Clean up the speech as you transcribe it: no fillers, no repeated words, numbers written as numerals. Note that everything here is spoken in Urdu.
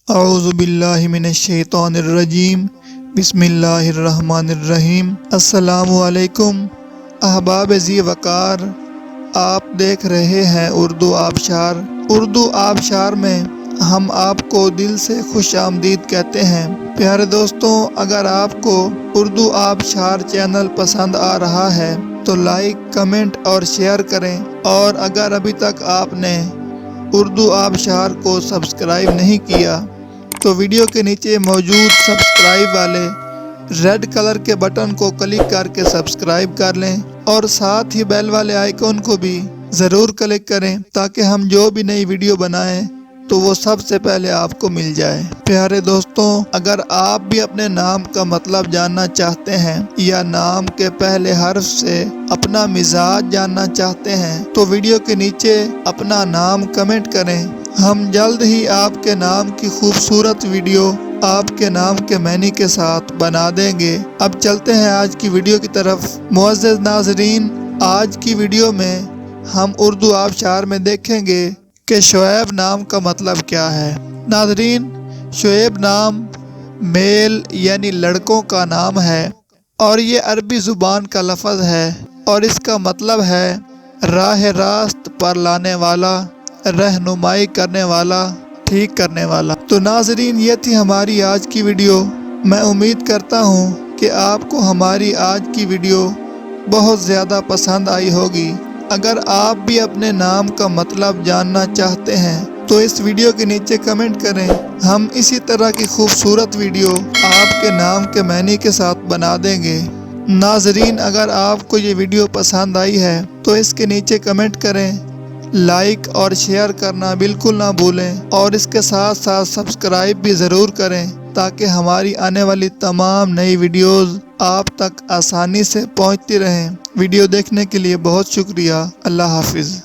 اعوذ باللہ من الشیطان الرجیم بسم اللہ الرحمن الرحیم۔ السلام علیکم احباب ذی وقار، آپ دیکھ رہے ہیں اردو آبشار۔ اردو آبشار میں ہم آپ کو دل سے خوش آمدید کہتے ہیں۔ پیارے دوستوں، اگر آپ کو اردو آبشار چینل پسند آ رہا ہے تو لائک، کمنٹ اور شیئر کریں، اور اگر ابھی تک آپ نے اردو آبشار کو سبسکرائب نہیں کیا تو ویڈیو کے نیچے موجود سبسکرائب والے ریڈ کلر کے بٹن کو کلک کر کے سبسکرائب کر لیں، اور ساتھ ہی بیل والے آئیکن کو بھی ضرور کلک کریں تاکہ ہم جو بھی نئی ویڈیو بنائیں تو وہ سب سے پہلے آپ کو مل جائے۔ پیارے دوستوں، اگر آپ بھی اپنے نام کا مطلب جاننا چاہتے ہیں یا نام کے پہلے حرف سے اپنا مزاج جاننا چاہتے ہیں تو ویڈیو کے نیچے اپنا نام کمنٹ کریں۔ ہم جلد ہی آپ کے نام کی خوبصورت ویڈیو آپ کے نام کے معنی کے ساتھ بنا دیں گے۔ اب چلتے ہیں آج کی ویڈیو کی طرف۔ معزز ناظرین، آج کی ویڈیو میں ہم اردو آبشار میں دیکھیں گے کہ شعیب نام کا مطلب کیا ہے۔ ناظرین، شعیب نام میل یعنی لڑکوں کا نام ہے، اور یہ عربی زبان کا لفظ ہے، اور اس کا مطلب ہے راہ راست پر لانے والا، رہنمائی کرنے والا، ٹھیک کرنے والا۔ تو ناظرین، یہ تھی ہماری آج کی ویڈیو۔ میں امید کرتا ہوں کہ آپ کو ہماری آج کی ویڈیو بہت زیادہ پسند آئی ہوگی۔ اگر آپ بھی اپنے نام کا مطلب جاننا چاہتے ہیں تو اس ویڈیو کے نیچے کمنٹ کریں۔ ہم اسی طرح کی خوبصورت ویڈیو آپ کے نام کے معنی کے ساتھ بنا دیں گے۔ ناظرین، اگر آپ کو یہ ویڈیو پسند آئی ہے تو اس کے نیچے کمنٹ کریں، لائک اور شیئر کرنا بالکل نہ بھولیں، اور اس کے ساتھ ساتھ سبسکرائب بھی ضرور کریں تاکہ ہماری آنے والی تمام نئی ویڈیوز آپ تک آسانی سے پہنچتی رہیں۔ ویڈیو دیکھنے کے لیے بہت شکریہ۔ اللہ حافظ۔